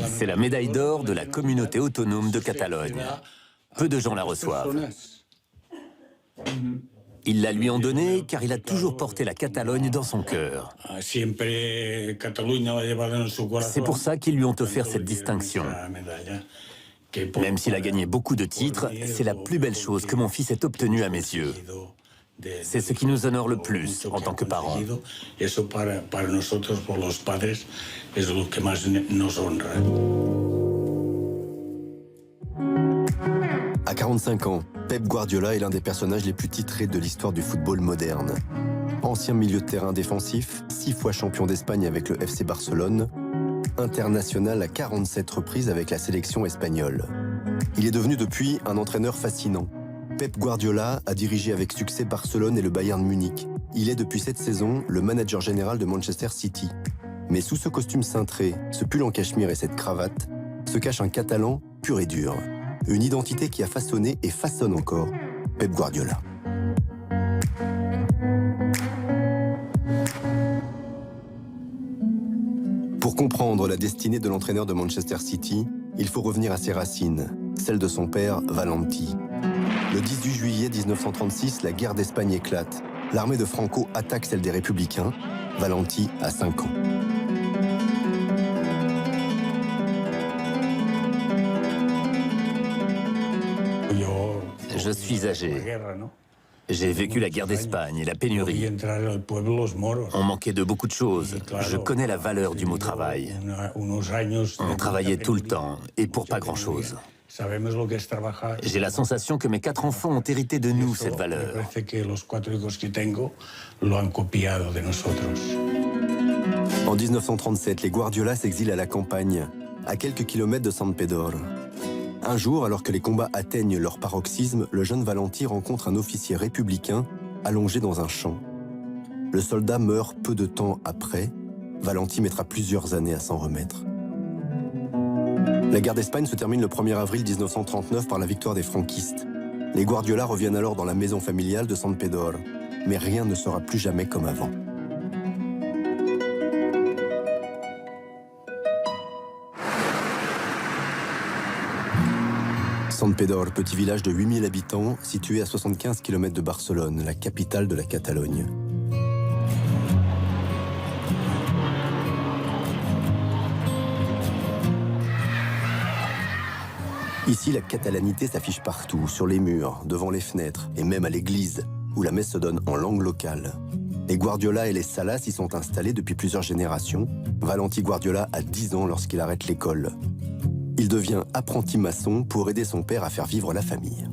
C'est la médaille d'or de la communauté autonome de Catalogne. Peu de gens la reçoivent. Ils la lui ont donnée car il a toujours porté la Catalogne dans son cœur. C'est pour ça qu'ils lui ont offert cette distinction. Même s'il a gagné beaucoup de titres, c'est la plus belle chose que mon fils ait obtenue à mes yeux. C'est ce qui nous honore le plus en tant que parents. À 45 ans, Pep Guardiola est l'un des personnages les plus titrés de l'histoire du football moderne. Ancien milieu de terrain défensif, 6 fois champion d'Espagne avec le FC Barcelone, international à 47 reprises avec la sélection espagnole. Il est devenu depuis un entraîneur fascinant. Pep Guardiola a dirigé avec succès Barcelone et le Bayern Munich. Il est depuis cette saison le manager général de Manchester City. Mais sous ce costume cintré, ce pull en cachemire et cette cravate, se cache un Catalan pur et dur. Une identité qui a façonné et façonne encore Pep Guardiola. Pour comprendre la destinée de l'entraîneur de Manchester City, il faut revenir à ses racines, celle de son père Valenti. Le 18 juillet 1936, la guerre d'Espagne éclate. L'armée de Franco attaque celle des Républicains. Valenti a 5 ans. Je suis âgé. J'ai vécu la guerre d'Espagne et la pénurie. On manquait de beaucoup de choses. Je connais la valeur du mot travail. On travaillait tout le temps et pour pas grand-chose. J'ai la sensation que mes 4 enfants ont hérité de nous cette valeur. En 1937, les Guardiola s'exilent à la campagne, à quelques kilomètres de San Pedor. Un jour, alors que les combats atteignent leur paroxysme, le jeune Valenti rencontre un officier républicain allongé dans un champ. Le soldat meurt peu de temps après. Valenti mettra plusieurs années à s'en remettre. La guerre d'Espagne se termine le 1er avril 1939 par la victoire des franquistes. Les Guardiola reviennent alors dans la maison familiale de San Pedor. Mais rien ne sera plus jamais comme avant. San Pedor, petit village de 8000 habitants, situé à 75 km de Barcelone, la capitale de la Catalogne. Ici, la catalanité s'affiche partout, sur les murs, devant les fenêtres, et même à l'église, où la messe se donne en langue locale. Les Guardiola et les Salas y sont installés depuis plusieurs générations. Valenti Guardiola a 10 ans lorsqu'il arrête l'école. Il devient apprenti maçon pour aider son père à faire vivre la famille.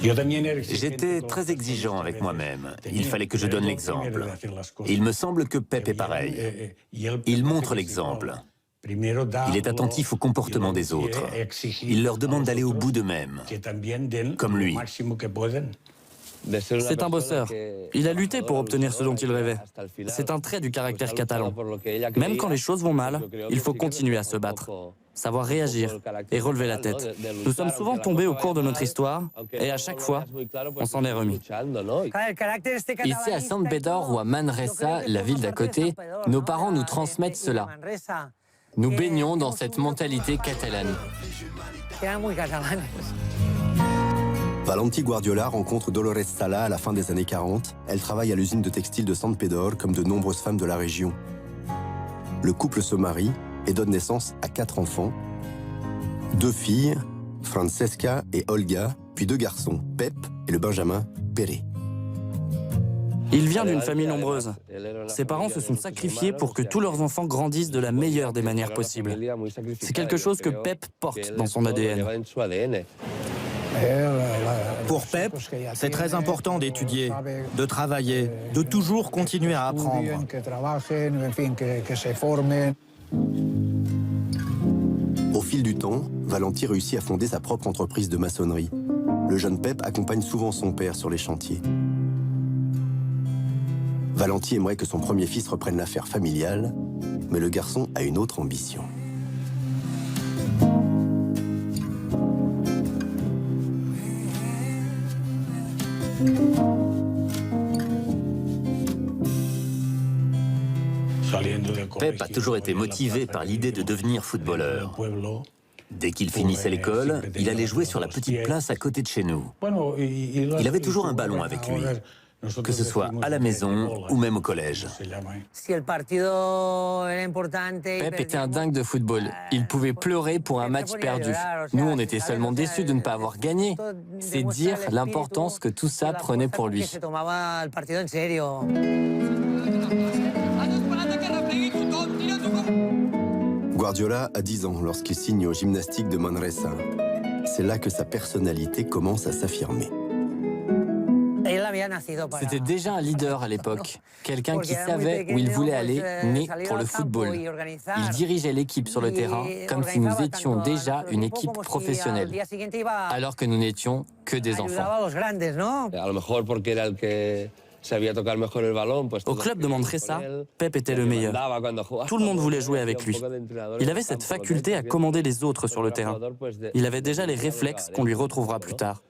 J'étais très exigeant avec moi-même. Il fallait que je donne l'exemple. Et il me semble que Pep est pareil. Il montre l'exemple. Il est attentif au comportement des autres. Il leur demande d'aller au bout d'eux-mêmes, comme lui. C'est un bosseur. Il a lutté pour obtenir ce dont il rêvait. C'est un trait du caractère catalan. Même quand les choses vont mal, il faut continuer à se battre, savoir réagir et relever la tête. Nous sommes souvent tombés au cours de notre histoire et à chaque fois, on s'en est remis. Ici à San Pedor ou à Manresa, la ville d'à côté, nos parents nous transmettent cela. Nous baignons dans cette mentalité catalane. Valenti Guardiola rencontre Dolores Sala à la fin des années 40. Elle travaille à l'usine de textile de San Pedor comme de nombreuses femmes de la région. Le couple se marie et donne naissance à 4 enfants. 2 filles, Francesca et Olga, puis 2 garçons, Pep et le Benjamin Pere. Il vient d'une famille nombreuse. Ses parents se sont sacrifiés pour que tous leurs enfants grandissent de la meilleure des manières possibles. C'est quelque chose que Pep porte dans son ADN. Pour Pep, c'est très important d'étudier, de travailler, de toujours continuer à apprendre. Au fil du temps, Valenti réussit à fonder sa propre entreprise de maçonnerie. Le jeune Pep accompagne souvent son père sur les chantiers. Valenti aimerait que son premier fils reprenne l'affaire familiale, mais le garçon a une autre ambition. Pep a toujours été motivé par l'idée de devenir footballeur. Dès qu'il finissait l'école, il allait jouer sur la petite place à côté de chez nous. Il avait toujours un ballon avec lui, que ce soit à la maison ou même au collège. Pep était un dingue de football. Il pouvait pleurer pour un match perdu. Nous, on était seulement déçus de ne pas avoir gagné. C'est dire l'importance que tout ça prenait pour lui. Guardiola a 10 ans lorsqu'il signe au Gymnastique de Manresa. C'est là que sa personnalité commence à s'affirmer. C'était déjà un leader à l'époque, quelqu'un qui savait où il voulait aller, né pour le football. Il dirigeait l'équipe sur le terrain comme si nous étions déjà une équipe professionnelle, alors que nous n'étions que des enfants. Au club de Manresa, Pep était le meilleur. Tout le monde voulait jouer avec lui. Il avait cette faculté à commander les autres sur le terrain. Il avait déjà les réflexes qu'on lui retrouvera plus tard.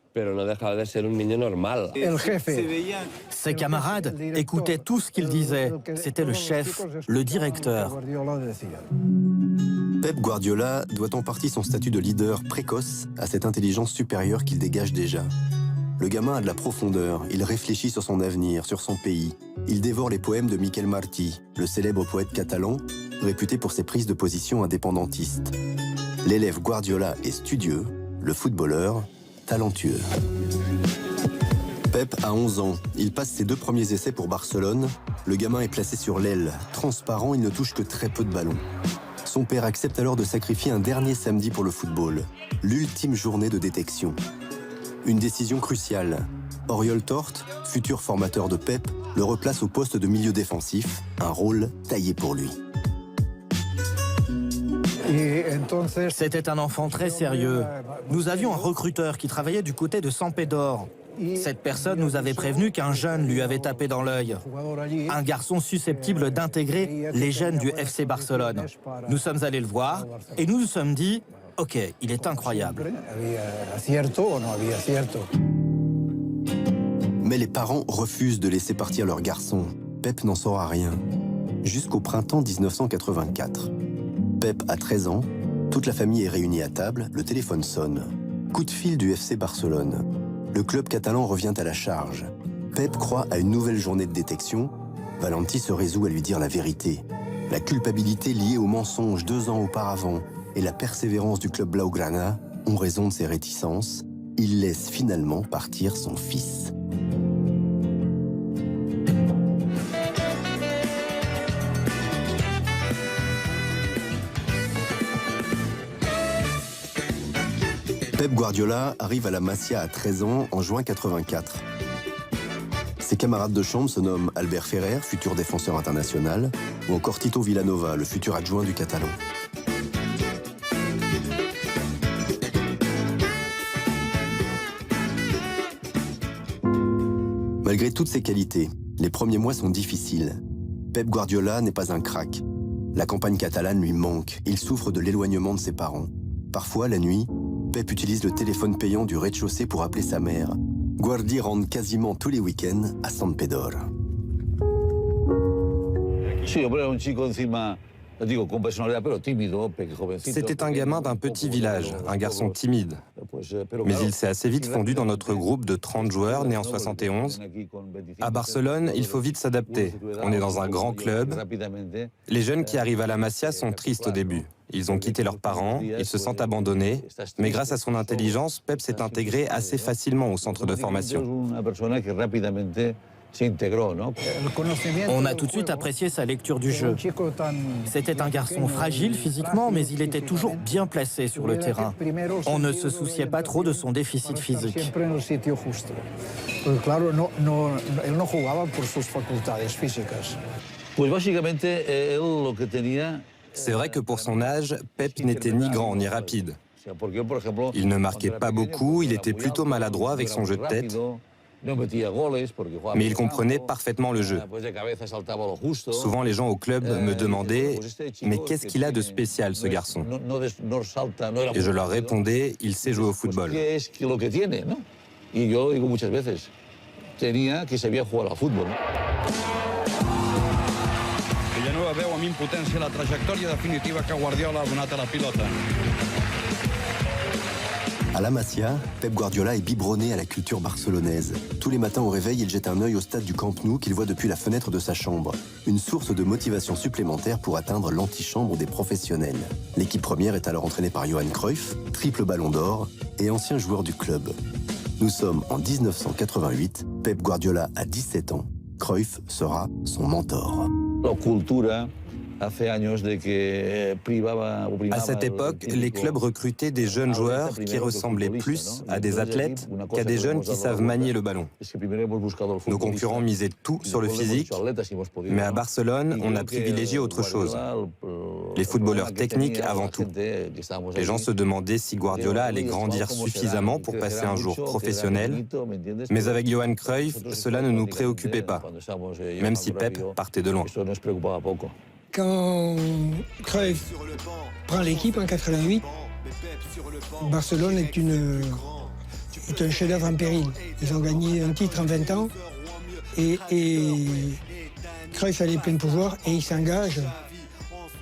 Ses camarades écoutaient tout ce qu'il disait. C'était le chef, le directeur. Pep Guardiola doit en partie son statut de leader précoce à cette intelligence supérieure qu'il dégage déjà. Le gamin a de la profondeur, il réfléchit sur son avenir, sur son pays. Il dévore les poèmes de Miquel Martí, le célèbre poète catalan, réputé pour ses prises de position indépendantistes. L'élève Guardiola est studieux, le footballeur talentueux. Pep a 11 ans, il passe ses 2 premiers essais pour Barcelone. Le gamin est placé sur l'aile, transparent, il ne touche que très peu de ballons. Son père accepte alors de sacrifier un dernier samedi pour le football, l'ultime journée de détection. Une décision cruciale. Oriol Tort, futur formateur de Pep, le replace au poste de milieu défensif, un rôle taillé pour lui. C'était un enfant très sérieux. Nous avions un recruteur qui travaillait du côté de San Pedor. Cette personne nous avait prévenu qu'un jeune lui avait tapé dans l'œil. Un garçon susceptible d'intégrer les jeunes du FC Barcelone. Nous sommes allés le voir et nous nous sommes dit « Ok, il est incroyable ». Mais les parents refusent de laisser partir leur garçon. Pep n'en saura rien. Jusqu'au printemps 1984. Pep a 13 ans, toute la famille est réunie à table, le téléphone sonne. Coup de fil du FC Barcelone. Le club catalan revient à la charge. Pep croit à une nouvelle journée de détection. Valentí se résout à lui dire la vérité. La culpabilité liée au mensonge 2 ans auparavant et la persévérance du club Blaugrana ont raison de ses réticences. Il laisse finalement partir son fils. Pep Guardiola arrive à la Masia à 13 ans en juin 84. Ses camarades de chambre se nomment Albert Ferrer, futur défenseur international, ou encore Tito Villanova, le futur adjoint du Catalan. Malgré toutes ses qualités, les premiers mois sont difficiles. Pep Guardiola n'est pas un crack. La campagne catalane lui manque, il souffre de l'éloignement de ses parents. Parfois, la nuit, Pep utilise le téléphone payant du rez-de-chaussée pour appeler sa mère. Guardi rentre quasiment tous les week-ends à San Pedor. C'était un gamin d'un petit village, un garçon timide. Mais il s'est assez vite fondu dans notre groupe de 30 joueurs nés en 71. À Barcelone, il faut vite s'adapter. On est dans un grand club. Les jeunes qui arrivent à la Masia sont tristes au début. Ils ont quitté leurs parents, ils se sentent abandonnés. Mais grâce à son intelligence, Pep s'est intégré assez facilement au centre de formation. On a tout de suite apprécié sa lecture du jeu. C'était un garçon fragile physiquement, mais il était toujours bien placé sur le terrain. On ne se souciait pas trop de son déficit physique. C'est vrai que pour son âge, Pep n'était ni grand ni rapide. Il ne marquait pas beaucoup, il était plutôt maladroit avec son jeu de tête. Mais il comprenait parfaitement le jeu. Souvent, les gens au club me demandaient « Mais qu'est-ce qu'il a de spécial, ce garçon ?» Et je leur répondais « Il sait jouer au football. » seva veu amb impotència la trajectòria definitiva que Guardiola ha donat a la pilota. À la Masia, Pep Guardiola est biberonné à la culture barcelonaise. Tous les matins au réveil, il jette un œil au stade du Camp Nou qu'il voit depuis la fenêtre de sa chambre. Une source de motivation supplémentaire pour atteindre l'antichambre des professionnels. L'équipe première est alors entraînée par Johan Cruyff, triple ballon d'or et ancien joueur du club. Nous sommes en 1988, Pep Guardiola a 17 ans. Cruyff sera son mentor. La cultura. À cette époque, les clubs recrutaient des jeunes joueurs qui ressemblaient plus à des athlètes qu'à des jeunes qui savent manier le ballon. Nos concurrents misaient tout sur le physique, mais à Barcelone, on a privilégié autre chose. Les footballeurs techniques avant tout. Les gens se demandaient si Guardiola allait grandir suffisamment pour passer un jour professionnel, mais avec Johan Cruyff, cela ne nous préoccupait pas, même si Pep partait de loin. Quand Cruyff prend l'équipe en 88, Barcelone est un chef-d'œuvre en péril. Ils ont gagné un titre en 20 ans et Cruyff a les pleins pouvoirs et il s'engage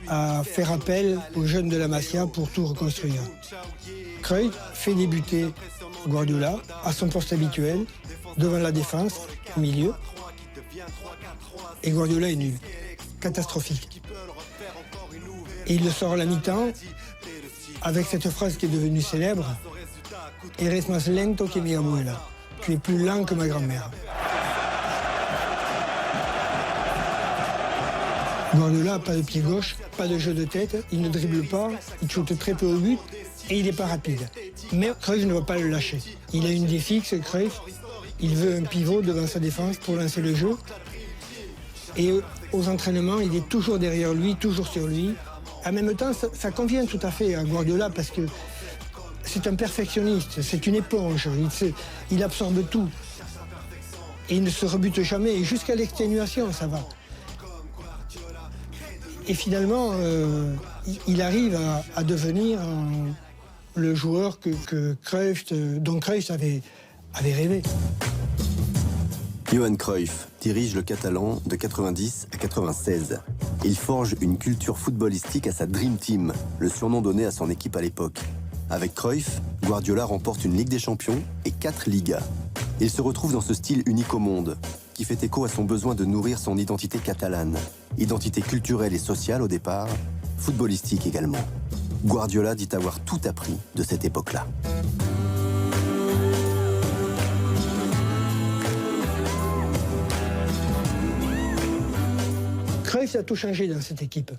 à faire appel aux jeunes de la Masia pour tout reconstruire. Cruyff fait débuter Guardiola à son poste habituel, devant la défense, au milieu, et Guardiola est nul. Catastrophique. Et il le sort à la mi-temps avec cette phrase qui est devenue célèbre: Eres más lento que mi abuela. Tu es plus lent que ma grand-mère. Guardiola n'a pas de pied gauche, pas de jeu de tête, il ne dribble pas, il shoote très peu au but et il n'est pas rapide. Mais Cruyff ne va pas le lâcher. Il a une idée fixe, Cruyff. Il veut un pivot devant sa défense pour lancer le jeu. Et aux entraînements, il est toujours derrière lui, toujours sur lui. En même temps, ça convient tout à fait à Guardiola parce que c'est un perfectionniste, c'est une éponge, il absorbe tout. Et il ne se rebute jamais, et jusqu'à l'exténuation, ça va. Et finalement, il arrive à devenir le joueur dont Cruyff avait rêvé. Johan Cruyff dirige le Catalan de 90 à 96. Il forge une culture footballistique à sa Dream Team, le surnom donné à son équipe à l'époque. Avec Cruyff, Guardiola remporte une Ligue des Champions et 4 Ligas. Il se retrouve dans ce style unique au monde, qui fait écho à son besoin de nourrir son identité catalane. Identité culturelle et sociale au départ, footballistique également. Guardiola dit avoir tout appris de cette époque-là. Cruyff a tout changé dans cette équipe.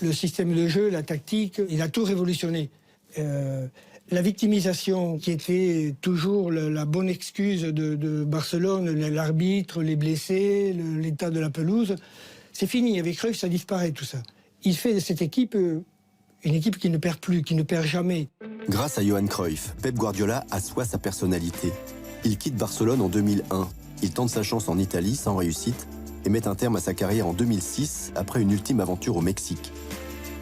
Le système de jeu, la tactique, il a tout révolutionné. La victimisation, qui était toujours la bonne excuse de Barcelone, l'arbitre, les blessés, l'état de la pelouse, c'est fini. Avec Cruyff, ça disparaît tout ça. Il fait de cette équipe une équipe qui ne perd plus, qui ne perd jamais. Grâce à Johan Cruyff, Pep Guardiola assoit sa personnalité. Il quitte Barcelone en 2001. Il tente sa chance en Italie sans réussite et met un terme à sa carrière en 2006 après une ultime aventure au Mexique.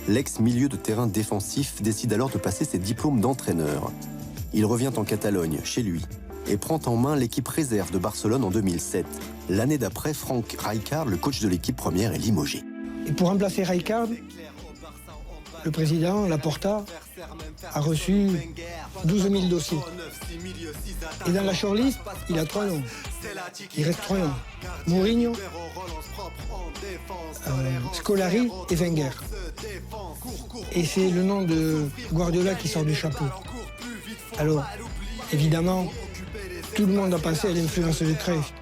L'ex-milieu de terrain défensif décide alors de passer ses diplômes d'entraîneur. Il revient en Catalogne, chez lui, et prend en main l'équipe réserve de Barcelone en 2007. L'année d'après, Frank Rijkaard, le coach de l'équipe première, est limogé. Et pour remplacer Rijkaard, le président, Laporta, a reçu 12 000 dossiers. Et dans la shortlist, il a 3 noms. Il reste 3 noms. Mourinho, Scolari et Wenger. Et c'est le nom de Guardiola qui sort du chapeau. Alors, évidemment, tout le monde a pensé à l'influence de Cruyff.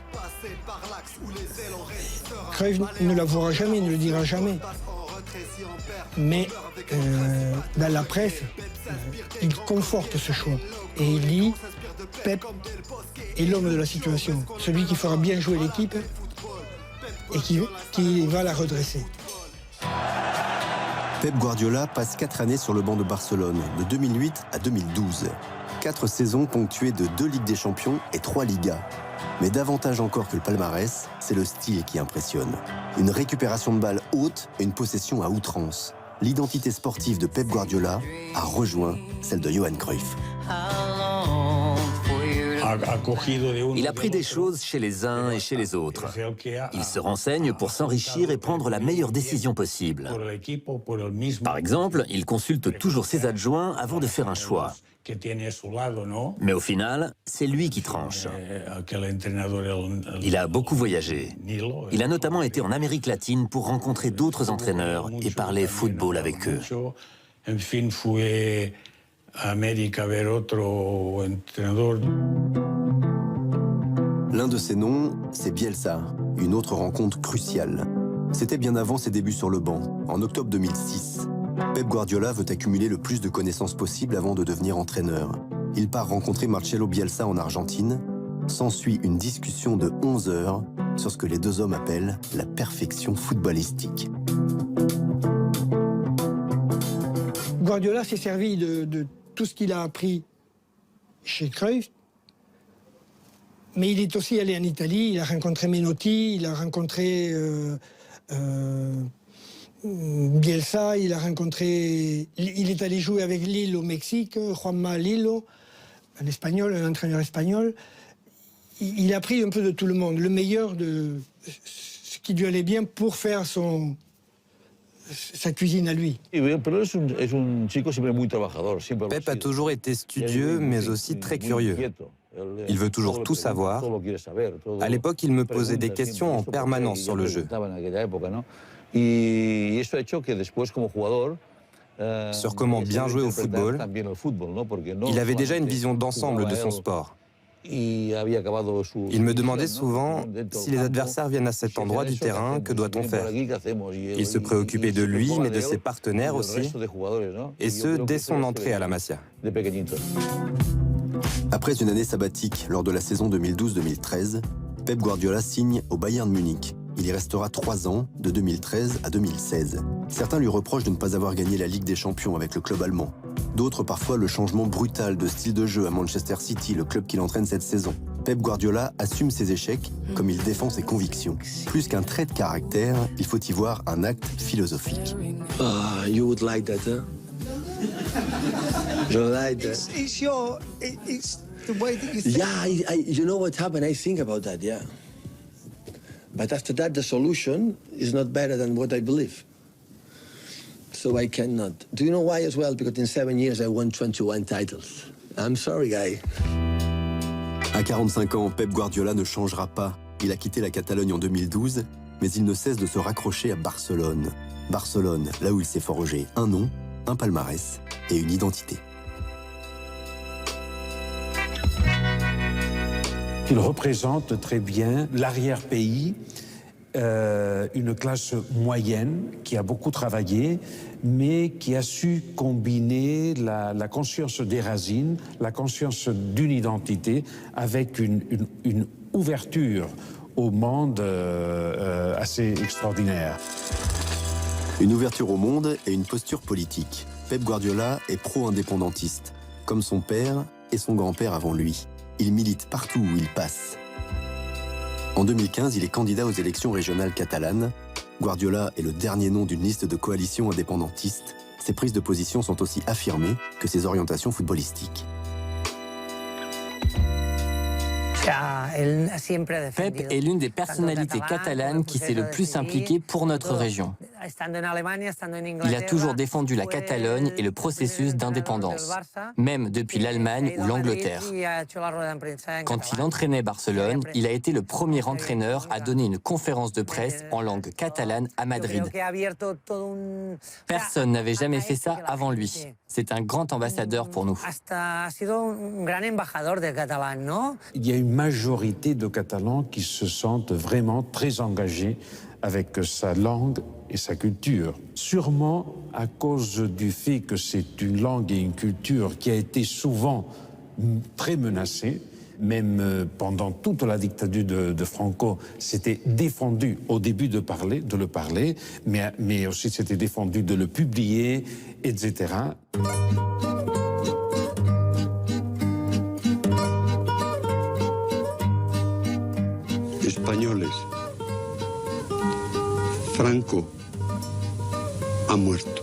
Cruyff ne l'avouera jamais, ne le dira jamais. Mais dans la presse, il conforte ce choix. Et il dit, Pep est l'homme de la situation, celui qui fera bien jouer l'équipe et qui va la redresser. Pep Guardiola passe 4 années sur le banc de Barcelone, de 2008 à 2012. 4 saisons ponctuées de 2 Ligues des Champions et 3 Ligas. Mais davantage encore que le palmarès, c'est le style qui impressionne. Une récupération de balles haute et une possession à outrance. L'identité sportive de Pep Guardiola a rejoint celle de Johan Cruyff. Il a pris des choses chez les uns et chez les autres. Il se renseigne pour s'enrichir et prendre la meilleure décision possible. Par exemple, il consulte toujours ses adjoints avant de faire un choix. Mais au final, c'est lui qui tranche. Il a beaucoup voyagé. Il a notamment été en Amérique latine pour rencontrer d'autres entraîneurs et parler football avec eux. L'un de ses noms, c'est Bielsa, une autre rencontre cruciale. C'était bien avant ses débuts sur le banc, en octobre 2006. Pep Guardiola veut accumuler le plus de connaissances possible avant de devenir entraîneur. Il part rencontrer Marcelo Bielsa en Argentine. S'ensuit une discussion de 11 heures sur ce que les deux hommes appellent la perfection footballistique. Guardiola s'est servi de tout ce qu'il a appris chez Cruyff, mais il est aussi allé en Italie, il a rencontré Menotti, il a rencontré Bielsa, il est allé jouer avec Lille au Mexique, Juanma Lillo, un espagnol, un entraîneur espagnol. Il a pris un peu de tout le monde, le meilleur de ce qui lui allait bien pour faire sa cuisine à lui. Pep a toujours été studieux, mais aussi très curieux. Il veut toujours tout savoir. À l'époque, il me posait des questions en permanence sur le jeu. Sur comment bien jouer au football. Il avait déjà une vision d'ensemble de son sport. Il me demandait souvent, si les adversaires viennent à cet endroit du terrain, que doit-on faire? Il se préoccupait de lui, mais de ses partenaires aussi, et ce, dès son entrée à la Masia. Après une année sabbatique lors de la saison 2012-2013, Pep Guardiola signe au Bayern Munich. Il y restera 3 ans, de 2013 à 2016. Certains lui reprochent de ne pas avoir gagné la Ligue des Champions avec le club allemand. D'autres parfois le changement brutal de style de jeu à Manchester City, le club qu'il entraîne cette saison. Pep Guardiola assume ses échecs comme il défend ses convictions. Plus qu'un trait de caractère, il faut y voir un acte philosophique. You would like that, huh? You like that? It's the way that you think. Yeah, you know what happened? I think about that, yeah. But after that, the solution is not better than what I believe. So I cannot. Do you know why as well? Because in 7 years, I won 21 titles. I'm sorry, guy. À 45 ans, Pep Guardiola ne changera pas. Il a quitté la Catalogne en 2012, mais il ne cesse de se raccrocher à Barcelone. Barcelone, là où il s'est forgé un nom, un palmarès et une identité. Il représente très bien l'arrière-pays, une classe moyenne qui a beaucoup travaillé, mais qui a su combiner la conscience des racines, la conscience d'une identité, avec une ouverture au monde assez extraordinaire. Une ouverture au monde et une posture politique. Pep Guardiola est pro-indépendantiste, comme son père et son grand-père avant lui. Il milite partout où il passe. En 2015, il est candidat aux élections régionales catalanes. Guardiola est le dernier nom d'une liste de coalitions indépendantistes. Ses prises de position sont aussi affirmées que ses orientations footballistiques. Pep est l'une des personnalités catalanes qui s'est le plus impliquée pour notre région. Il a toujours défendu la Catalogne et le processus d'indépendance, même depuis l'Allemagne ou l'Angleterre. Quand il entraînait Barcelone, il a été le premier entraîneur à donner une conférence de presse en langue catalane à Madrid. Personne n'avait jamais fait ça avant lui. C'est un grand ambassadeur pour nous. Il y a une majorité de Catalans qui se sentent vraiment très engagés avec sa langue et sa culture. Sûrement à cause du fait que c'est une langue et une culture qui a été souvent très menacée. Même pendant toute la dictature de Franco, c'était défendu au début de le parler, mais aussi c'était défendu de le publier, etc. Españoles, Franco ha muerto.